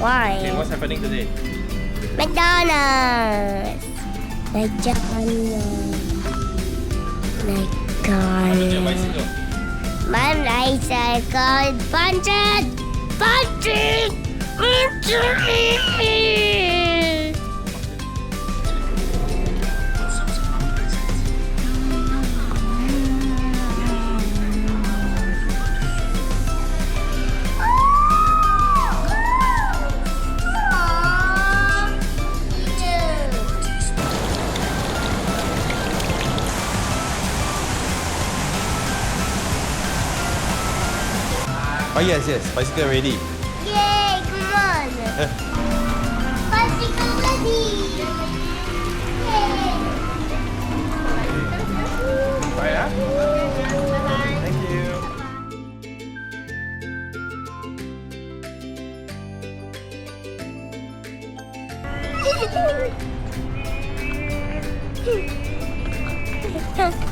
Why? Okay, what's happening today? McDonald's. McDonald's. How did your McDonald's. bicycle? My bicycle. Punch it! Punch it! Punch it! Oh yes, bicycle ready. Yay, come on. Bicycle ready. Yay. Bye, ah. Bye-bye. Thank you.